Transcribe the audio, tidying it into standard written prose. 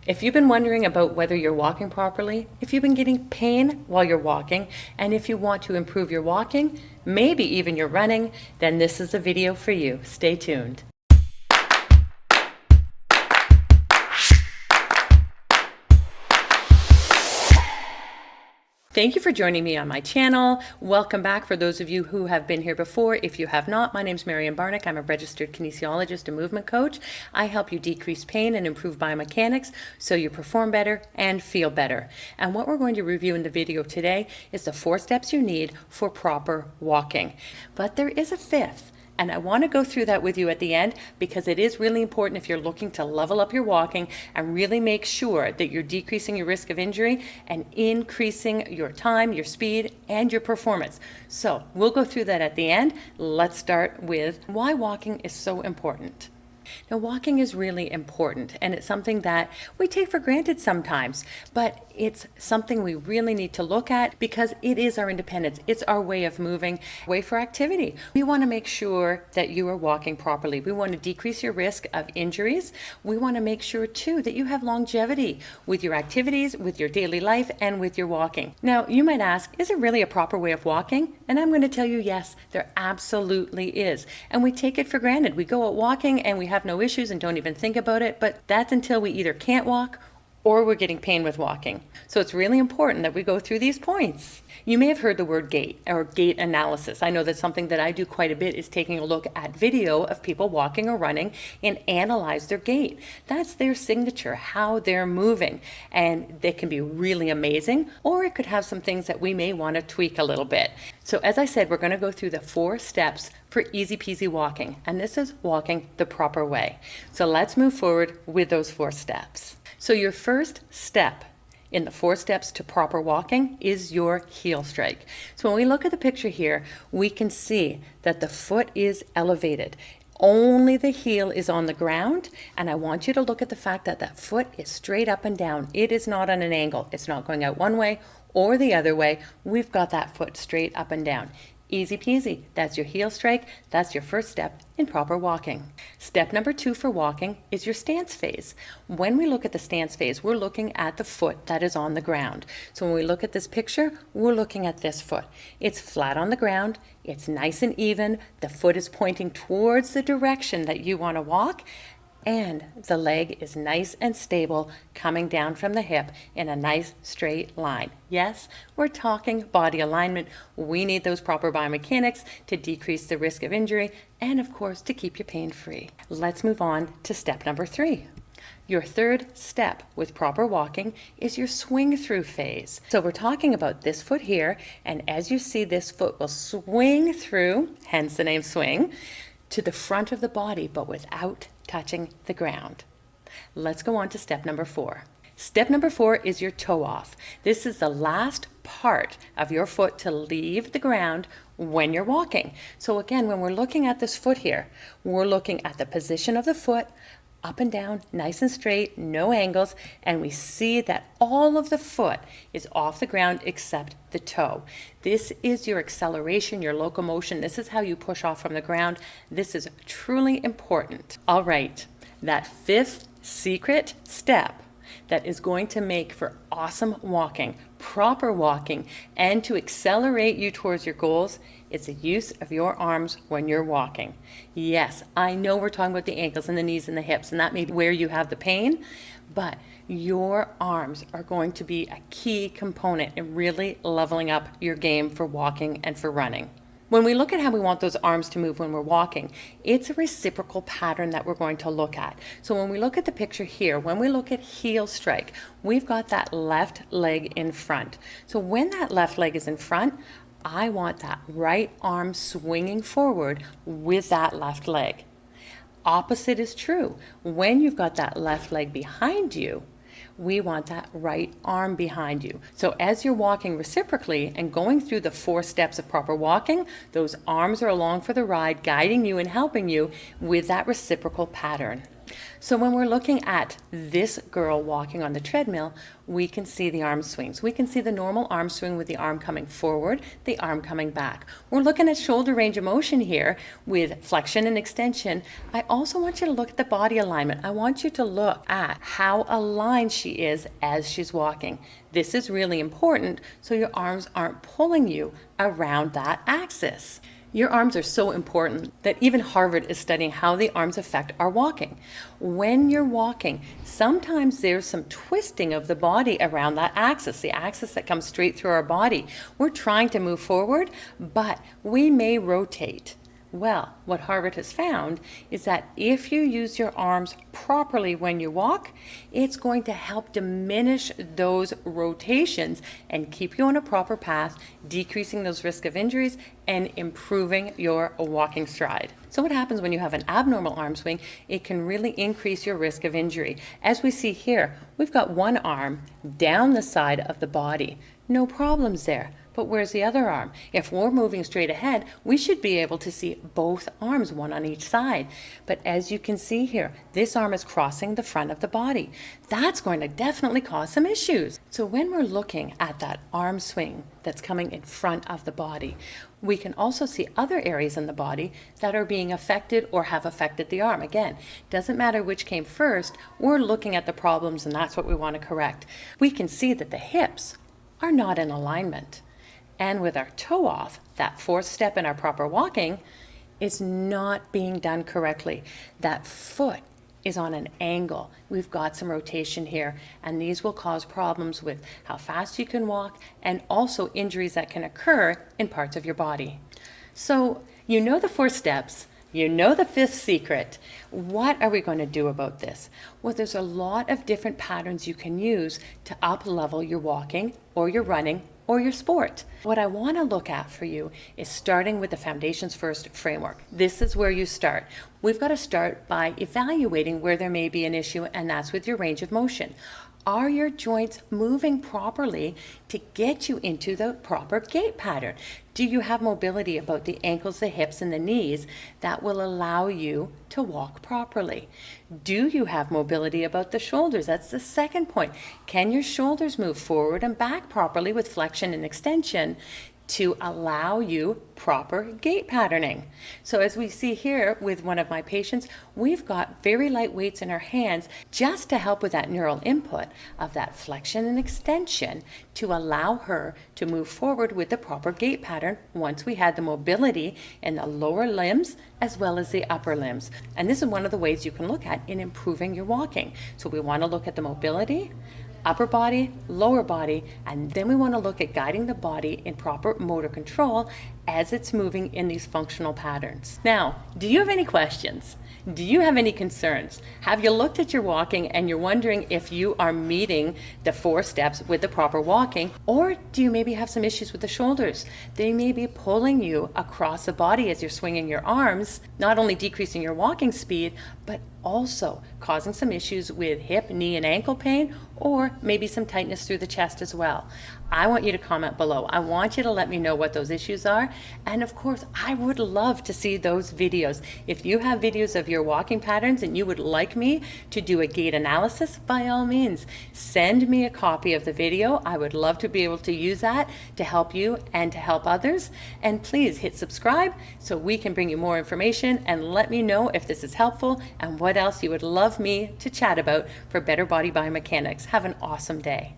If you've been wondering about whether you're walking properly, if you've been getting pain while you're walking, and if you want to improve your walking, maybe even your running, then this is a video for you. Stay tuned. Thank you for joining me on my channel. Welcome back for those of you who have been here before. If you have not, my name is Marian Barnick. I'm a registered kinesiologist and movement coach. I help you decrease pain and improve biomechanics so you perform better and feel better. And what we're going to review in the video today is the 4 steps you need for proper walking. But there is a 5th. And I want to go through that with you at the end because it is really important if you're looking to level up your walking and really make sure that you're decreasing your risk of injury and increasing your time, your speed, and your performance. So we'll go through that at the end. Let's start with why walking is so important. Now, walking is really important, and it's something that we take for granted sometimes, but it's something we really need to look at because it is our independence. It's our way of moving, way for activity. We want to make sure that you are walking properly. We want to decrease your risk of injuries. We want to make sure, too, that you have longevity with your activities, with your daily life, and with your walking. Now, you might ask, is it really a proper way of walking? And I'm going to tell you, yes, there absolutely is. And we take it for granted. We go out walking and we have no issues and don't even think about it, but that's until we either can't walk or we're getting pain with walking. So it's really important that we go through these points. You may have heard the word gait or gait analysis. I know that's something that I do quite a bit is taking a look at video of people walking or running and analyze their gait. That's their signature, how they're moving. And they can be really amazing, or it could have some things that we may want to tweak a little bit. So as I said, we're going to go through the 4 steps for easy peasy walking. And this is walking the proper way. So let's move forward with those 4 steps. So your first step in the 4 steps to proper walking is your heel strike. So when we look at the picture here, we can see that the foot is elevated. Only the heel is on the ground, and I want you to look at the fact that that foot is straight up and down. It is not on an angle. It's not going out one way or the other way. We've got that foot straight up and down. Easy peasy. That's your heel strike. That's your first step in proper walking. Step number 2 for walking is your stance phase. When we look at the stance phase, we're looking at the foot that is on the ground. So when we look at this picture, we're looking at this foot. It's flat on the ground. It's nice and even. The foot is pointing towards the direction that you want to walk. And the leg is nice and stable, coming down from the hip in a nice straight line. Yes, we're talking body alignment. We need those proper biomechanics to decrease the risk of injury and, of course, to keep you pain-free. Let's move on to step number 3. Your 3rd step with proper walking is your swing through phase. So we're talking about this foot here, and as you see, this foot will swing through, hence the name swing, to the front of the body, but without touching the ground. Let's go on to step number 4. Step number 4 is your toe off. This is the last part of your foot to leave the ground when you're walking. So again, when we're looking at this foot here, we're looking at the position of the foot, up and down, nice and straight, no angles, and we see that all of the foot is off the ground except the toe. This is your acceleration, your locomotion. This is how you push off from the ground. This is truly important. All right, that 5th secret step that is going to make for awesome walking, proper walking, and to accelerate you towards your goals is the use of your arms when you're walking. Yes, I know we're talking about the ankles and the knees and the hips, and that may be where you have the pain, but your arms are going to be a key component in really leveling up your game for walking and for running. When we look at how we want those arms to move when we're walking, it's a reciprocal pattern that we're going to look at. So when we look at the picture here, when we look at heel strike, we've got that left leg in front. So when that left leg is in front, I want that right arm swinging forward with that left leg. Opposite is true. When you've got that left leg behind you, we want that right arm behind you. So as you're walking reciprocally and going through the 4 steps of proper walking, those arms are along for the ride, guiding you and helping you with that reciprocal pattern. So when we're looking at this girl walking on the treadmill, we can see the arm swings. We can see the normal arm swing with the arm coming forward, the arm coming back. We're looking at shoulder range of motion here with flexion and extension. I also want you to look at the body alignment. I want you to look at how aligned she is as she's walking. This is really important so your arms aren't pulling you around that axis. Your arms are so important that even Harvard is studying how the arms affect our walking. When you're walking, sometimes there's some twisting of the body around that axis, the axis that comes straight through our body. We're trying to move forward, but we may rotate. Well, what Harvard has found is that if you use your arms properly when you walk, it's going to help diminish those rotations and keep you on a proper path, decreasing those risk of injuries and improving your walking stride. So what happens when you have an abnormal arm swing? It can really increase your risk of injury. As we see here, we've got one arm down the side of the body. No problems there. But where's the other arm? If we're moving straight ahead, we should be able to see both arms, one on each side. But as you can see here, this arm is crossing the front of the body. That's going to definitely cause some issues. So when we're looking at that arm swing that's coming in front of the body, we can also see other areas in the body that are being affected or have affected the arm. Again, doesn't matter which came first, we're looking at the problems and that's what we want to correct. We can see that the hips are not in alignment. And with our toe off, that fourth step in our proper walking is not being done correctly. That foot is on an angle. We've got some rotation here, and these will cause problems with how fast you can walk and also injuries that can occur in parts of your body. So you know the 4 steps. You know the 5th secret. What are we going to do about this? Well, there's a lot of different patterns you can use to up-level your walking or your running or your sport. What I want to look at for you is starting with the Foundations First framework. This is where you start. We've got to start by evaluating where there may be an issue, and that's with your range of motion. Are your joints moving properly to get you into the proper gait pattern? Do you have mobility about the ankles, the hips, and the knees that will allow you to walk properly? Do you have mobility about the shoulders? That's the second point. Can your shoulders move forward and back properly with flexion and extension to allow you proper gait patterning? So as we see here with one of my patients, we've got very light weights in our hands just to help with that neural input of that flexion and extension to allow her to move forward with the proper gait pattern once we had the mobility in the lower limbs as well as the upper limbs. And this is one of the ways you can look at in improving your walking. So we want to look at the mobility, upper body, lower body, and then we want to look at guiding the body in proper motor control as it's moving in these functional patterns. Now, do you have any questions? Do you have any concerns? Have you looked at your walking and you're wondering if you are meeting the 4 steps with the proper walking? Or do you maybe have some issues with the shoulders? They may be pulling you across the body as you're swinging your arms, not only decreasing your walking speed, but also causing some issues with hip, knee, and ankle pain, or maybe some tightness through the chest as well. I want you to comment below. I want you to let me know what those issues are. And of course, I would love to see those videos. If you have videos of your walking patterns and you would like me to do a gait analysis, by all means, send me a copy of the video. I would love to be able to use that to help you and to help others. And please hit subscribe so we can bring you more information, and let me know if this is helpful and what else you would love me to chat about for better body biomechanics. Have an awesome day.